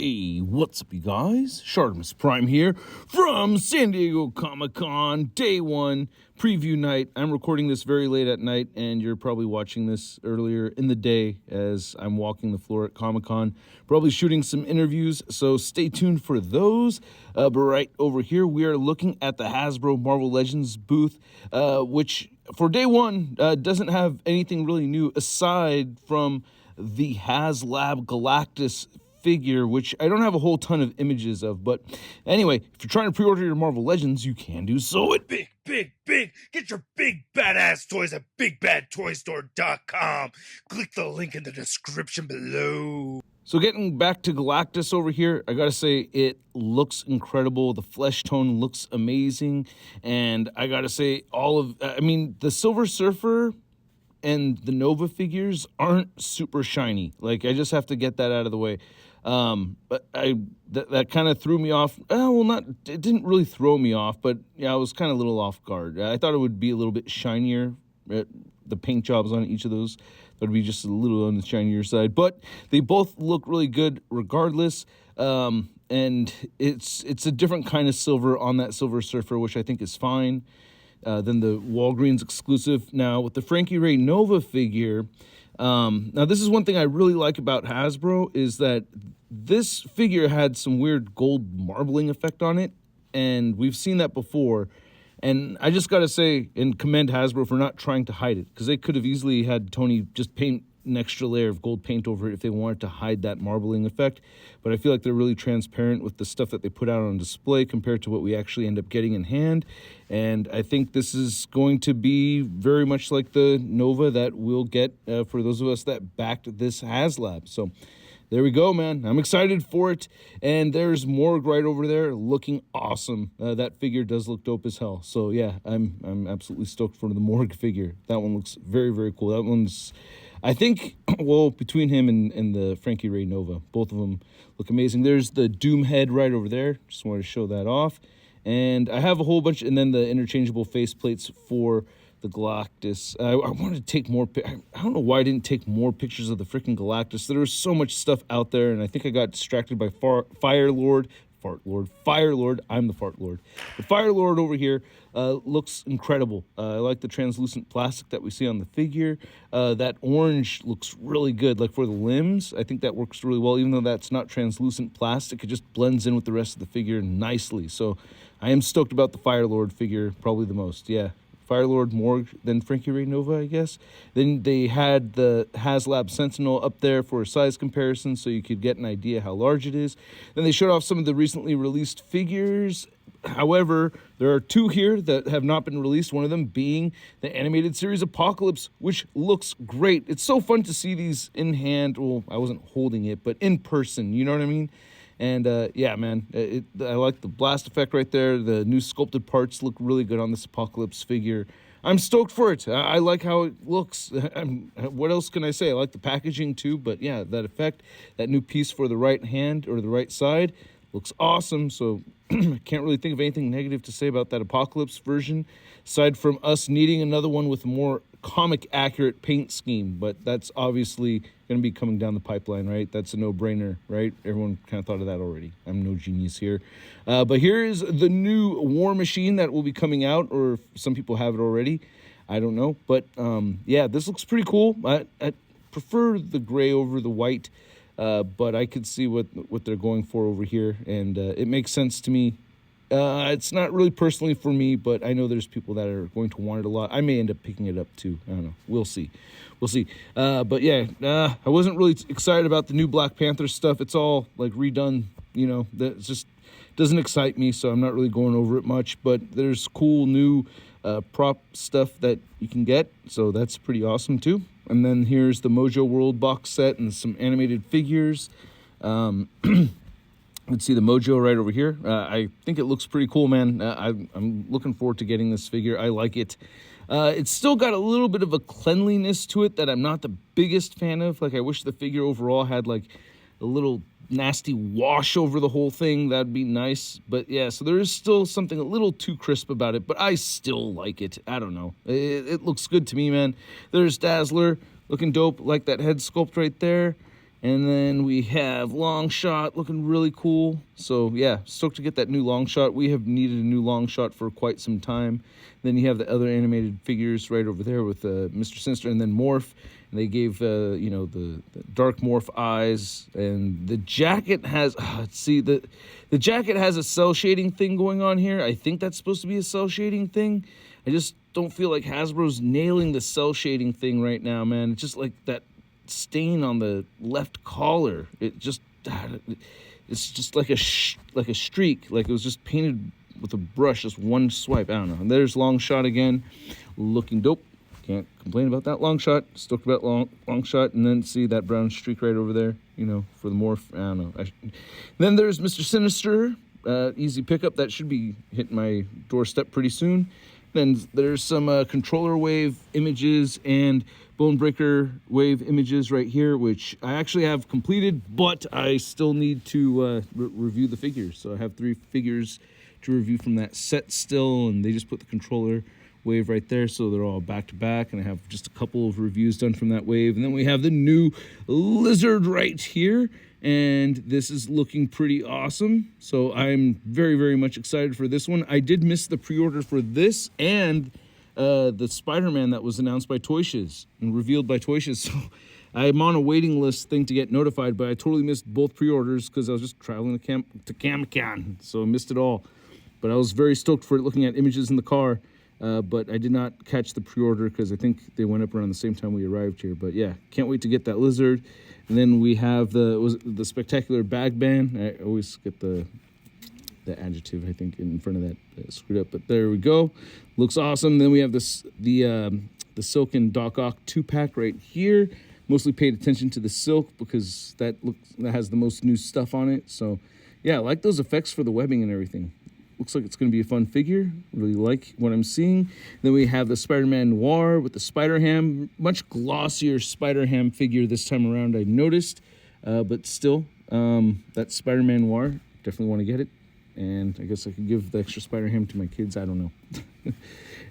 Hey, what's up, you guys? Shartimus Prime here from San Diego Comic-Con, day one, preview night. I'm recording this very late at night, and you're probably watching this earlier in the day as I'm walking the floor at Comic-Con, probably shooting some interviews, so stay tuned for those. But right over here, we are looking at the Hasbro Marvel Legends booth, which for day one doesn't have anything really new aside from the HasLab Galactus figure, which I don't have a whole ton of images of, but anyway, if you're trying to pre-order your Marvel Legends, you can do so at Big. Get your big badass toys at BigBadToyStore.com. Click the link in the description below. So getting back to Galactus over here, I gotta say it looks incredible. The flesh tone looks amazing, and I gotta say the Silver Surfer and the Nova figures aren't super shiny. Like, I just have to get that out of the way. But that kind of threw me off. It didn't really throw me off, but yeah, I was kind of a little off guard. I thought it would be a little bit shinier. The paint jobs on each of those, that would be just a little on the shinier side. But they both look really good regardless. And it's a different kind of silver on that Silver Surfer, which I think is fine. Than the Walgreens exclusive. Now, with the Frankie Ray Nova figure, now this is one thing I really like about Hasbro, is that this figure had some weird gold marbling effect on it, and we've seen that before. And I just got to say and commend Hasbro for not trying to hide it, because they could have easily had Tony just paint an extra layer of gold paint over it if they wanted to hide that marbling effect. But I feel like they're really transparent with the stuff that they put out on display compared to what we actually end up getting in hand. And I think this is going to be very much like the Nova that we'll get for those of us that backed this HasLab. So there we go, man. I'm excited for it. And there's Morg right over there looking awesome. That figure does look dope as hell. So yeah, I'm absolutely stoked for the Morg figure. That one looks very, very cool. That one's, I think, well, between him and the Frankie Ray Nova, both of them look amazing. There's the Doom head right over there. Just wanted to show that off. And I have a whole bunch, and then the interchangeable faceplates for the Galactus. I wanted to take more. I don't know why I didn't take more pictures of the freaking Galactus. There was so much stuff out there, and I think I got distracted by Fire Lord. I'm the Fart Lord. The Fire Lord over here looks incredible. I like the translucent plastic that we see on the figure. That orange looks really good. Like for the limbs, I think that works really well. Even though that's not translucent plastic, it just blends in with the rest of the figure nicely. So I am stoked about the Fire Lord figure, probably the most. Yeah. Firelord, Morg, then Frankie Ray Nova, I guess. Then they had the HasLab Sentinel up there for a size comparison so you could get an idea how large it is. Then they showed off some of the recently released figures. However, there are two here that have not been released, one of them being the animated series Apocalypse, which looks great. It's so fun to see these in hand. Well, I wasn't holding it, but in person, you know what I mean? And yeah, man, I like the blast effect right there. The new sculpted parts look really good on this Apocalypse figure. I'm stoked for it. I like how it looks. What else can I say? I like the packaging too, but yeah, that effect, that new piece for the right hand or the right side looks awesome. So I can't really think of anything negative to say about that Apocalypse version, aside from us needing another one with a more comic accurate paint scheme, but that's obviously going to be coming down the pipeline, right? That's a no-brainer, right? Everyone kind of thought of that already. I'm no genius here. But here is the new War Machine that will be coming out, or some people have it already. I don't know. But yeah, this looks pretty cool. I prefer the gray over the white, but I could see what they're going for over here, and it makes sense to me. It's not really personally for me, but I know there's people that are going to want it a lot. I may end up picking it up too. I don't know. We'll see. But yeah, I wasn't really excited about the new Black Panther stuff. It's all like redone, you know. That just doesn't excite me, so I'm not really going over it much. But there's cool new prop stuff that you can get, so that's pretty awesome too. And then here's the Mojo World box set and some animated figures. Let's see the Mojo right over here. I think it looks pretty cool, man. I'm looking forward to getting this figure. I like it. It's still got a little bit of a cleanliness to it that I'm not the biggest fan of. Like, I wish the figure overall had like a little nasty wash over the whole thing. That'd be nice. But yeah, so there is still something a little too crisp about it, but I still like it. I don't know. It looks good to me, man. There's Dazzler looking dope, like that head sculpt right there. And then we have Long Shot looking really cool. So yeah, stoked to get that new Long Shot. We have needed a new Long Shot for quite some time. Then you have the other animated figures right over there with Mr. Sinister and then Morph. And they gave the Dark Morph eyes, and the jacket has the jacket has a cell shading thing going on here. I think that's supposed to be a cell shading thing. I just don't feel like Hasbro's nailing the cell shading thing right now, man. It's just like that stain on the left collar. It's just like a streak, like it was just painted with a brush, just one swipe. I don't know. And there's Long Shot again, looking dope. Can't complain about that. Long Shot, stoked about long Shot, and then see that brown streak right over there, for the morph. I don't know. Then there's Mr. Sinister, easy pickup. That should be hitting my doorstep pretty soon. Then there's some controller wave images and Bonebreaker wave images right here, which I actually have completed, but I still need to review the figures. So I have 3 figures to review from that set still, and they just put the controller wave right there, so they're all back to back, and I have just a couple of reviews done from that wave. And then we have the new Lizard right here, and this is looking pretty awesome. So I'm very, very much excited for this one. I did miss the pre-order for this and the Spider-Man that was announced by Toy Shiz and revealed by Toy Shiz. So I'm on a waiting list thing to get notified, but I totally missed both pre-orders because I was just traveling to Comic-Con, so I missed it all. But I was very stoked for it, looking at images in the car. But I did not catch the pre-order because I think they went up around the same time we arrived here. But yeah, can't wait to get that Lizard. And then we have the Spectacular Bag Band. I always get the adjective, I think, in front of that screwed up. But there we go. Looks awesome. Then we have the Silken Doc Ock 2-pack right here. Mostly paid attention to the silk because that has the most new stuff on it. So yeah, I like those effects for the webbing and everything. Looks like it's going to be a fun figure. Really like what I'm seeing. Then we have the Spider-Man Noir with the Spider-Ham. Much glossier Spider-Ham figure this time around, I noticed. But still, that Spider-Man Noir, definitely want to get it. And I guess I could give the extra Spider-Ham to my kids. I don't know.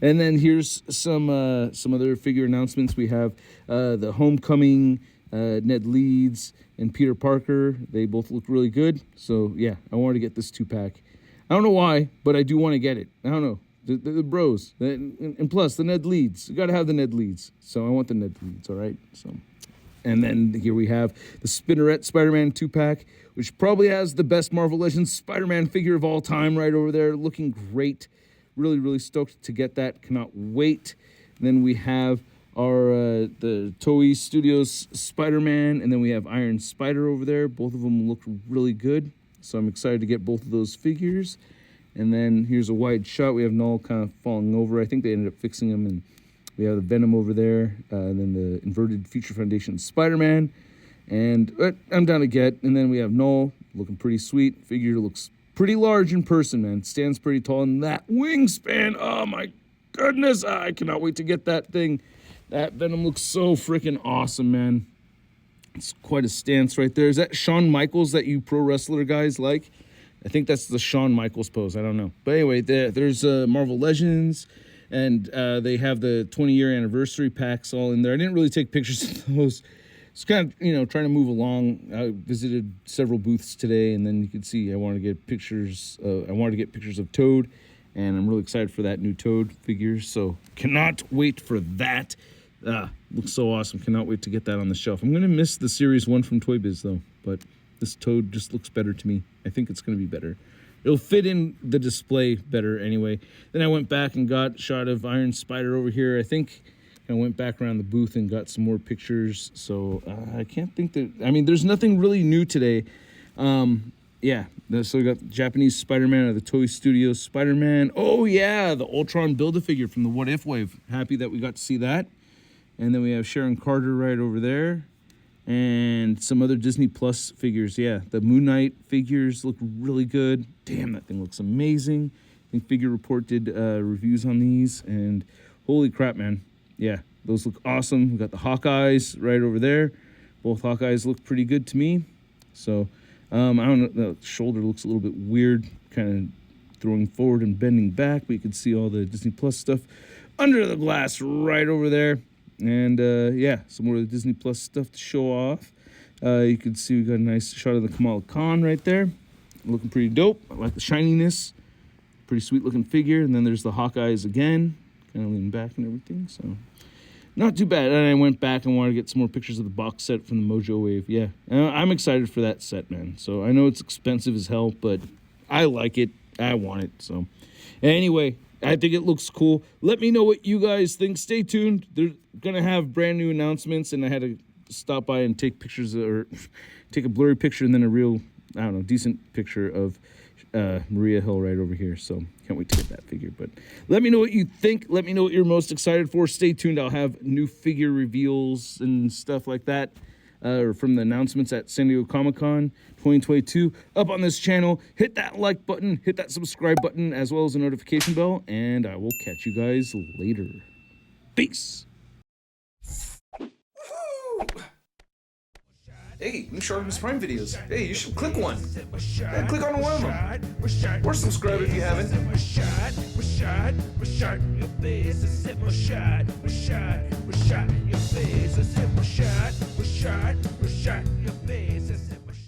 And then here's some other figure announcements. We have the Homecoming, Ned Leeds, and Peter Parker. They both look really good. So, yeah, I wanted to get this 2-pack. I don't know why, but I do want to get it. I don't know. The bros. And plus, the Ned Leeds. You got to have the Ned Leeds. So I want the Ned Leeds, all right? So, and then here we have the Spinneret Spider-Man 2-pack, which probably has the best Marvel Legends Spider-Man figure of all time right over there. Looking great. Really, really stoked to get that. Cannot wait. And then we have our the Toei Studios Spider-Man, and then we have Iron Spider over there. Both of them look really good. So I'm excited to get both of those figures. And then here's a wide shot. We have Null kind of falling over. I think they ended up fixing him. And we have the Venom over there. And then the Inverted Future Foundation Spider-Man. And I'm down to get. And then we have Null looking pretty sweet. Figure looks pretty large in person, man. Stands pretty tall. And that wingspan, oh my goodness. I cannot wait to get that thing. That Venom looks so freaking awesome, man. It's quite a stance right there. Is that Shawn Michaels that you pro wrestler guys like? I think that's the Shawn Michaels pose. I don't know. But anyway, there's Marvel Legends, and they have the 20-year anniversary packs all in there. I didn't really take pictures of those. It's kind of, trying to move along. I visited several booths today, and then you can see I wanted to get pictures. I wanted to get pictures of Toad, and I'm really excited for that new Toad figure. So cannot wait for that. Looks so awesome. Cannot wait to get that on the shelf. I'm going to miss the Series 1 from Toy Biz, though. But this Toad just looks better to me. I think it's going to be better. It'll fit in the display better anyway. Then I went back and got a shot of Iron Spider over here. I think I went back around the booth and got some more pictures. So I can't think that... I mean, there's nothing really new today. Yeah. So we got the Japanese Spider-Man of the Toei Studios Spider-Man. Oh, yeah. The Ultron Build-A-Figure from the What If Wave. Happy that we got to see that. And then we have Sharon Carter right over there. And some other Disney Plus figures. Yeah, the Moon Knight figures look really good. Damn, that thing looks amazing. I think Figure Report did reviews on these. And holy crap, man. Yeah, those look awesome. We got the Hawkeyes right over there. Both Hawkeyes look pretty good to me. So, I don't know. The shoulder looks a little bit weird. Kind of throwing forward and bending back. But you can see all the Disney Plus stuff under the glass right over there. And, yeah, some more of the Disney Plus stuff to show off. You can see we got a nice shot of the Kamala Khan right there. Looking pretty dope. I like the shininess. Pretty sweet looking figure. And then there's the Hawkeyes again. Kind of leaning back and everything. So not too bad. And I went back and wanted to get some more pictures of the box set from the Mojo Wave. Yeah, I'm excited for that set, man. So I know it's expensive as hell, but I like it. I want it. So anyway, I think it looks cool. Let me know what you guys think. Stay tuned. They're going to have brand new announcements, and I had to stop by and take pictures, or take a blurry picture and then a real, I don't know, decent picture of Maria Hill right over here. So can't wait to get that figure. But let me know what you think. Let me know what you're most excited for. Stay tuned. I'll have new figure reveals and stuff like that from the announcements at San Diego Comic-Con 2022 up on this channel. Hit that like button, hit that subscribe button, as well as the notification bell, and I will catch you guys later. Peace. Hey, new Shartimus Prime videos. Hey, you should click one. Yeah, click on one of them. Or subscribe if you haven't. Your face.